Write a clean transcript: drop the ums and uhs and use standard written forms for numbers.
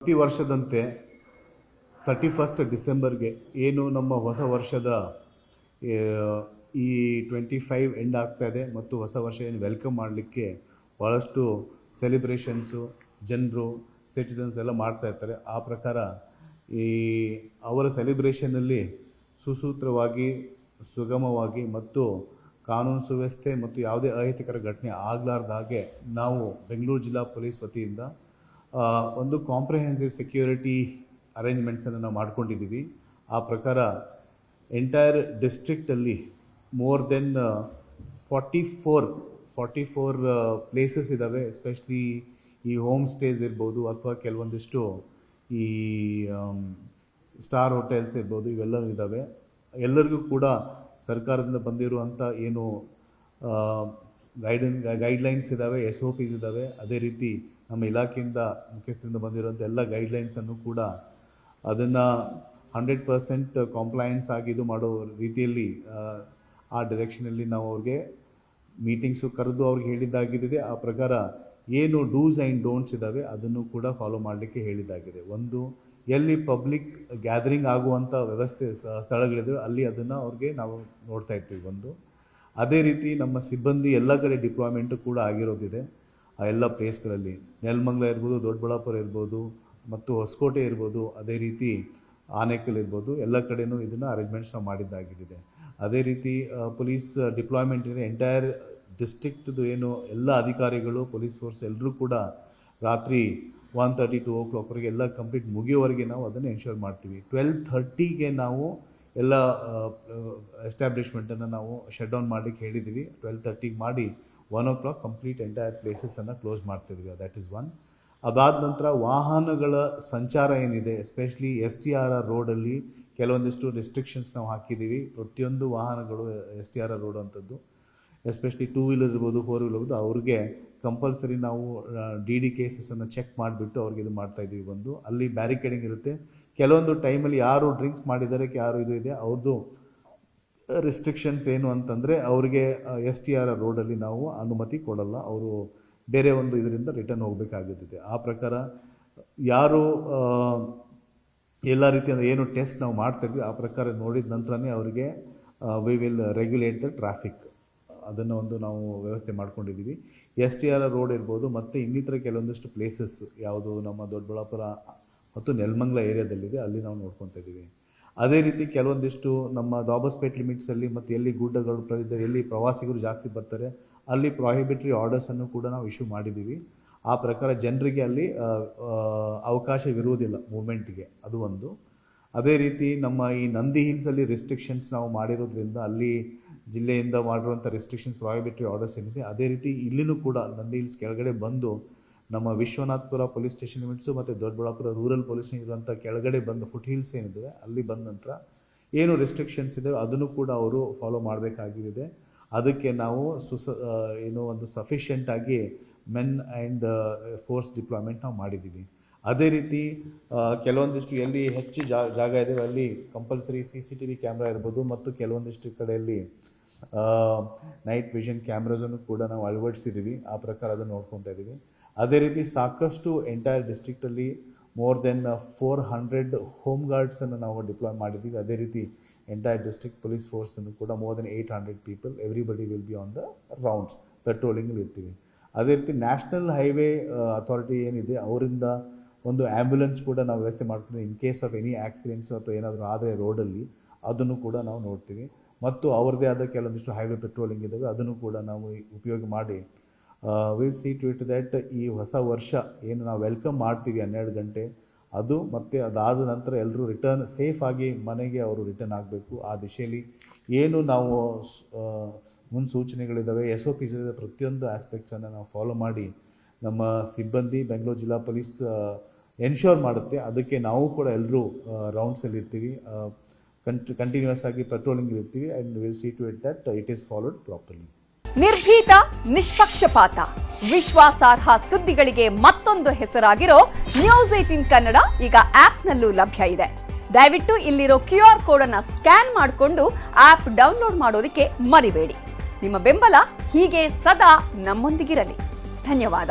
ಪ್ರತಿ ವರ್ಷದಂತೆ 31 ಡಿಸೆಂಬರ್ಗೆ ಏನು ನಮ್ಮ ಹೊಸ ವರ್ಷದ ಈ 25 ಎಂಡ್ ಆಗ್ತಾ ಇದೆ ಮತ್ತು ಹೊಸ ವರ್ಷ ಏನು ವೆಲ್ಕಮ್ ಮಾಡಲಿಕ್ಕೆ ಭಾಳಷ್ಟು ಸೆಲೆಬ್ರೇಷನ್ಸು ಜನರು ಸಿಟಿಸನ್ಸ್ ಎಲ್ಲ ಮಾಡ್ತಾ ಇರ್ತಾರೆ. ಆ ಪ್ರಕಾರ ಈ ಅವರ ಸೆಲೆಬ್ರೇಷನ್ನಲ್ಲಿ ಸುಸೂತ್ರವಾಗಿ ಸುಗಮವಾಗಿ ಮತ್ತು ಕಾನೂನು ಸುವ್ಯವಸ್ಥೆ ಮತ್ತು ಯಾವುದೇ ಅಹಿತಕರ ಘಟನೆ ಆಗಲಾರ್ದ ಹಾಗೆ ನಾವು ಬೆಂಗಳೂರು ಜಿಲ್ಲಾ ಪೊಲೀಸ್ ವತಿಯಿಂದ ಒಂದು ಕಾಂಪ್ರಿಹೆನ್ಸಿವ್ ಸೆಕ್ಯೂರಿಟಿ ಅರೇಂಜ್ಮೆಂಟ್ಸನ್ನು ನಾವು ಮಾಡ್ಕೊಂಡಿದ್ದೀವಿ. ಆ ಪ್ರಕಾರ ಎಂಟೈರ್ ಡಿಸ್ಟ್ರಿಕ್ಟಲ್ಲಿ ಮೋರ್ ದೆನ್ 44 ಪ್ಲೇಸಸ್ ಇದ್ದಾವೆ. ಎಸ್ಪೆಷಲಿ ಈ ಹೋಮ್ ಸ್ಟೇಸ್ ಇರ್ಬೋದು ಅಥವಾ ಕೆಲವೊಂದಿಷ್ಟು ಈ ಸ್ಟಾರ್ ಹೋಟೆಲ್ಸ್ ಇರ್ಬೋದು, ಇವೆಲ್ಲವೂ ಇದ್ದಾವೆ. ಎಲ್ಲರಿಗೂ ಕೂಡ ಸರ್ಕಾರದಿಂದ ಬಂದಿರುವಂಥ ಏನು ಗೈಡ್ಲೈನ್ಸ್ ಇದ್ದಾವೆ, SOPs ಇದ್ದಾವೆ. ಅದೇ ರೀತಿ ನಮ್ಮ ಇಲಾಖೆಯಿಂದ ಮುಖ್ಯಸ್ಥರಿಂದ ಬಂದಿರುವಂಥ ಎಲ್ಲ ಗೈಡ್ಲೈನ್ಸನ್ನು ಕೂಡ ಅದನ್ನು 100% ಕಾಂಪ್ಲಯನ್ಸ್ ಆಗಿ ಇದು ಮಾಡೋ ರೀತಿಯಲ್ಲಿ ಆ ಡೈರೆಕ್ಷನಲ್ಲಿ ನಾವು ಅವ್ರಿಗೆ ಮೀಟಿಂಗ್ಸು ಕರೆದು ಅವ್ರಿಗೆ ಹೇಳಿದ್ದಾಗಿದೆ. ಆ ಪ್ರಕಾರ ಏನು ಡೂಸ್ ಆ್ಯಂಡ್ ಡೋಂಟ್ಸ್ ಇದ್ದಾವೆ ಅದನ್ನು ಕೂಡ ಫಾಲೋ ಮಾಡಲಿಕ್ಕೆ ಹೇಳಿದ್ದಾಗಿದೆ. ಒಂದು, ಎಲ್ಲಿ ಪಬ್ಲಿಕ್ ಗ್ಯಾದರಿಂಗ್ ಆಗುವಂಥ ವ್ಯವಸ್ಥೆ ಸ್ಥಳಗಳಿದ್ದಾವೆ ಅಲ್ಲಿ ಅದನ್ನು ಅವ್ರಿಗೆ ನಾವು ನೋಡ್ತಾ ಇರ್ತೀವಿ. ಒಂದು, ಅದೇ ರೀತಿ ನಮ್ಮ ಸಿಬ್ಬಂದಿ ಎಲ್ಲ ಕಡೆ ಡಿಪ್ಲಾಯ್ಮೆಂಟು ಕೂಡ ಆಗಿರೋದಿದೆ. ಆ ಎಲ್ಲ ಪ್ಲೇಸ್ಗಳಲ್ಲಿ ನೆಲಮಂಗಲ ಇರ್ಬೋದು, ದೊಡ್ಡಬಳ್ಳಾಪುರ ಇರ್ಬೋದು ಮತ್ತು ಹೊಸಕೋಟೆ ಇರ್ಬೋದು, ಅದೇ ರೀತಿ ಆನೇಕಲ್ ಇರ್ಬೋದು, ಎಲ್ಲ ಕಡೆಯೂ ಇದನ್ನು ಅರೇಂಜ್ಮೆಂಟ್ಸ್ ನಾವು ಮಾಡಿದ್ದಾಗಿದೆ. ಅದೇ ರೀತಿ ಪೊಲೀಸ್ ಡಿಪ್ಲಾಯ್ಮೆಂಟ್ ಇದೆ. ಎಂಟೈರ್ ಡಿಸ್ಟ್ರಿಕ್ಟ್ದು ಏನು ಎಲ್ಲ ಅಧಿಕಾರಿಗಳು, ಪೊಲೀಸ್ ಫೋರ್ಸ್ ಎಲ್ಲರೂ ಕೂಡ ರಾತ್ರಿ 1:30 to 2 o'clockವರೆಗೆ ಎಲ್ಲ ಕಂಪ್ಲೀಟ್ ಮುಗಿಯೋವರೆಗೆ ನಾವು ಅದನ್ನು ಎನ್ಶೋರ್ ಮಾಡ್ತೀವಿ. 12:30ಗೆ ನಾವು ಎಲ್ಲ ಎಸ್ಟಾಬ್ಲಿಷ್ಮೆಂಟನ್ನು ನಾವು ಶಟ್ ಡೌನ್ ಮಾಡಲಿಕ್ಕೆ ಹೇಳಿದ್ದೀವಿ. 12:30ಗೆ ಮಾಡಿ 1 o'clock ಕಂಪ್ಲೀಟ್ ಎಂಟೈರ್ ಪ್ಲೇಸಸನ್ನು ಕ್ಲೋಸ್ ಮಾಡ್ತಿದ್ವಿ. That is one. ಅದಾದ ನಂತರ ವಾಹನಗಳ ಸಂಚಾರ ಏನಿದೆ, ಎಸ್ಪೆಷಲಿ STRR ರೋಡಲ್ಲಿ ಕೆಲವೊಂದಿಷ್ಟು ರಿಸ್ಟ್ರಿಕ್ಷನ್ಸ್ ನಾವು ಹಾಕಿದ್ದೀವಿ. ಪ್ರತಿಯೊಂದು ವಾಹನಗಳು STRR ರೋಡ್ ಅಂಥದ್ದು, ಎಸ್ಪೆಷಲಿ 2 ವೀಲರ್ ಇರ್ಬೋದು, 4 ವೀಲರ್ ಇರ್ಬೋದು, ಅವ್ರಿಗೆ ಕಂಪಲ್ಸರಿ ನಾವು DD ಕೇಸಸನ್ನು ಚೆಕ್ ಮಾಡಿಬಿಟ್ಟು ಅವ್ರಿಗೆ ಇದು ಮಾಡ್ತಾಯಿದ್ದೀವಿ. ಒಂದು, ಅಲ್ಲಿ ಬ್ಯಾರಿಕೇಡಿಂಗ್ ಇರುತ್ತೆ. ಕೆಲವೊಂದು ಟೈಮಲ್ಲಿ ಯಾರು ಡ್ರಿಂಕ್ಸ್ ಮಾಡಿದ್ದಾರೆ, ಯಾರು ಇದು ಇದೆ, ಅವ್ರದ್ದು ರಿಸ್ಟ್ರಿಕ್ಷನ್ಸ್ ಏನು ಅಂತಂದರೆ ಅವ್ರಿಗೆ STRR ರೋಡಲ್ಲಿ ನಾವು ಅನುಮತಿ ಕೊಡಲ್ಲ. ಅವರು ಬೇರೆ ಒಂದು ಇದರಿಂದ ರಿಟರ್ನ್ ಹೋಗಬೇಕಾಗುತ್ತದೆ. ಆ ಪ್ರಕಾರ ಯಾರು ಎಲ್ಲ ರೀತಿಯ ಏನು ಟೆಸ್ಟ್ ನಾವು ಮಾಡ್ತಾಯಿದ್ವಿ ಆ ಪ್ರಕಾರ ನೋಡಿದ ನಂತರನೇ ಅವರಿಗೆ we will regulate the traffic, ಅದನ್ನು ಒಂದು ನಾವು ವ್ಯವಸ್ಥೆ ಮಾಡ್ಕೊಂಡಿದ್ದೀವಿ. STRR ರೋಡ್ ಇರ್ಬೋದು ಮತ್ತು ಇನ್ನಿತರ ಕೆಲವೊಂದಿಷ್ಟು ಪ್ಲೇಸಸ್ ಯಾವುದು ನಮ್ಮ ದೊಡ್ಡಬಳ್ಳಾಪುರ ಮತ್ತು ನೆಲಮಂಗಲ ಏರಿಯಾದಲ್ಲಿದೆ, ಅಲ್ಲಿ ನಾವು ನೋಡ್ಕೊತಾ ಇದ್ದೀವಿ. ಅದೇ ರೀತಿ ಕೆಲವೊಂದಿಷ್ಟು ನಮ್ಮ ದಾಬಸ್ಪೇಟ್ ಲಿಮಿಟ್ಸಲ್ಲಿ ಮತ್ತು ಎಲ್ಲಿ ಗುಡ್ಡಗಳು ಎಲ್ಲಿ ಪ್ರವಾಸಿಗರು ಜಾಸ್ತಿ ಬರ್ತಾರೆ ಅಲ್ಲಿ ಪ್ರಾಹಿಬಿಟರಿ ಆರ್ಡರ್ಸನ್ನು ಕೂಡ ನಾವು ಇಶ್ಯೂ ಮಾಡಿದ್ದೀವಿ. ಆ ಪ್ರಕಾರ ಜನರಿಗೆ ಅಲ್ಲಿ ಅವಕಾಶವಿರುವುದಿಲ್ಲ ಮೂವ್ಮೆಂಟ್ಗೆ, ಅದು ಒಂದು. ಅದೇ ರೀತಿ ನಮ್ಮ ಈ ನಂದಿ ಹಿಲ್ಸಲ್ಲಿ ರಿಸ್ಟ್ರಿಕ್ಷನ್ಸ್ ನಾವು ಮಾಡಿರೋದ್ರಿಂದ ಅಲ್ಲಿ ಜಿಲ್ಲೆಯಿಂದ ಮಾಡಿರುವಂಥ ರಿಸ್ಟ್ರಿಕ್ಷನ್ಸ್ ಪ್ರಾಹಿಬಿಟರಿ ಆರ್ಡರ್ಸ್ ಏನಿದೆ, ಅದೇ ರೀತಿ ಇಲ್ಲಿನೂ ಕೂಡ ನಂದಿ ಹಿಲ್ಸ್ ಕೆಳಗಡೆ ಬಂದು ನಮ್ಮ ವಿಶ್ವನಾಥ್ಪುರ ಪೊಲೀಸ್ ಸ್ಟೇಷನ್ ಲಿಮಿಟ್ಸು ಮತ್ತು ದೊಡ್ಡಬಳ್ಳಾಪುರ ರೂರಲ್ ಪೊಲೀಸ್ ಇರುವಂಥ ಕೆಳಗಡೆ ಬಂದು ಫುಟ್ ಹಿಲ್ಸ್ ಏನಿದೆ ಅಲ್ಲಿ ಬಂದ ನಂತರ ಏನು ರಿಸ್ಟ್ರಿಕ್ಷನ್ಸ್ ಇದೆ ಅದನ್ನು ಕೂಡ ಅವರು ಫಾಲೋ ಮಾಡಬೇಕಾಗಿದೆ. ಅದಕ್ಕೆ ನಾವು ಏನೋ ಒಂದು ಸಫಿಷಿಯೆಂಟಾಗಿ ಮೆನ್ ಆ್ಯಂಡ್ ಫೋರ್ಸ್ ಡಿಪ್ಲಾಯ್ಮೆಂಟ್ ನಾವು ಮಾಡಿದ್ದೀವಿ. ಅದೇ ರೀತಿ ಕೆಲವೊಂದಿಷ್ಟು ಎಲ್ಲಿ ಹೆಚ್ಚು ಜಾಗ ಇದೆ ಅಲ್ಲಿ ಕಂಪಲ್ಸರಿ CCTV ಕ್ಯಾಮ್ರಾ ಇರ್ಬೋದು ಮತ್ತು ಕೆಲವೊಂದಿಷ್ಟು ಕಡೆಯಲ್ಲಿ ನೈಟ್ ವಿಷನ್ ಕ್ಯಾಮ್ರಾಸನ್ನು ಕೂಡ ನಾವು ಅಳವಡಿಸಿದ್ದೀವಿ. ಆ ಪ್ರಕಾರ ಅದನ್ನು ನೋಡ್ಕೊತಾ ಇದ್ದೀವಿ. ಅದೇ ರೀತಿ ಸಾಕಷ್ಟು ಎಂಟೈರ್ ಡಿಸ್ಟ್ರಿಕ್ಟಲ್ಲಿ ಮೋರ್ ದೆನ್ 400 ಹೋಮ್ ಗಾರ್ಡ್ಸನ್ನು ನಾವು ಡಿಪ್ಲಾಯ್ ಮಾಡಿದ್ದೀವಿ. ಅದೇ ರೀತಿ ಎಂಟೈರ್ ಡಿಸ್ಟ್ರಿಕ್ಟ್ ಪೊಲೀಸ್ ಫೋರ್ಸನ್ನು ಕೂಡ more than 800 people, everybody will be on the rounds, ಪೆಟ್ರೋಲಿಂಗಲ್ಲಿ ಇರ್ತೀವಿ. ಅದೇ ರೀತಿ ನ್ಯಾಷನಲ್ ಹೈವೇ ಅಥಾರಿಟಿ ಏನಿದೆ ಅವರಿಂದ ಒಂದು ಆ್ಯಂಬುಲೆನ್ಸ್ ಕೂಡ ನಾವು ವ್ಯವಸ್ಥೆ ಮಾಡ್ತೀವಿ. In case of any accidents ಅಥವಾ ಏನಾದರೂ ಆದರೆ ರೋಡಲ್ಲಿ ಅದನ್ನು ಕೂಡ ನಾವು ನೋಡ್ತೀವಿ. ಮತ್ತು ಅವ್ರದ್ದೇ ಆದ ಕೆಲವೊಂದಿಷ್ಟು ಹೈವೇ ಪೆಟ್ರೋಲಿಂಗ್ ಇದ್ದಾವೆ, ಅದನ್ನು ಕೂಡ ನಾವು ಉಪಯೋಗ ಮಾಡಿ will see to it that ಈ ಹೊಸ ವರ್ಷ ಏನು ನಾವು ವೆಲ್ಕಮ್ ಮಾಡ್ತೀವಿ 12 ಗಂಟೆ ಅದು, ಮತ್ತು ಅದಾದ ನಂತರ ಎಲ್ಲರೂ ರಿಟರ್ನ್ ಸೇಫ್ ಆಗಿ ಮನೆಗೆ ಅವರು ರಿಟರ್ನ್ ಆಗಬೇಕು. ಆ ದಿಶೆಯಲ್ಲಿ ಏನು ನಾವು ಮುನ್ಸೂಚನೆಗಳಿದ್ದಾವೆ, SOPs ಇದೆ, ಪ್ರತಿಯೊಂದು ಆಸ್ಪೆಕ್ಟ್ಸನ್ನು ನಾವು ಫಾಲೋ ಮಾಡಿ ನಮ್ಮ ಸಿಬ್ಬಂದಿ ಬೆಂಗಳೂರು ಜಿಲ್ಲಾ ಪೊಲೀಸ್ ಎನ್ಶೋರ್ ಮಾಡುತ್ತೆ. ಅದಕ್ಕೆ ನಾವು ಕೂಡ ಎಲ್ಲರೂ ರೌಂಡ್ಸಲ್ಲಿ ಇರ್ತೀವಿ, ಕಂಟಿನ್ಯೂಸ್ ಆಗಿ ಪೆಟ್ರೋಲಿಂಗ್ ಇರ್ತೀವಿ. And will see to it that it is followed properly. ನಿರ್ಭೀತ, ನಿಷ್ಪಕ್ಷಪಾತ, ವಿಶ್ವಾಸಾರ್ಹ ಸುದ್ದಿಗಳಿಗೆ ಮತ್ತೊಂದು ಹೆಸರಾಗಿರೋ ನ್ಯೂಸ್ 18 ಕನ್ನಡ ಈಗ ಆಪ್ನಲ್ಲೂ ಲಭ್ಯ ಇದೆ. ದಯವಿಟ್ಟು ಇಲ್ಲಿರೋ QR ಕೋಡ್ ಅನ್ನು ಸ್ಕ್ಯಾನ್ ಮಾಡಿಕೊಂಡು ಆಪ್ ಡೌನ್ಲೋಡ್ ಮಾಡೋದಕ್ಕೆ ಮರಿಬೇಡಿ. ನಿಮ್ಮ ಬೆಂಬಲ ಹೀಗೆ ಸದಾ ನಮ್ಮೊಂದಿಗಿರಲಿ. ಧನ್ಯವಾದ.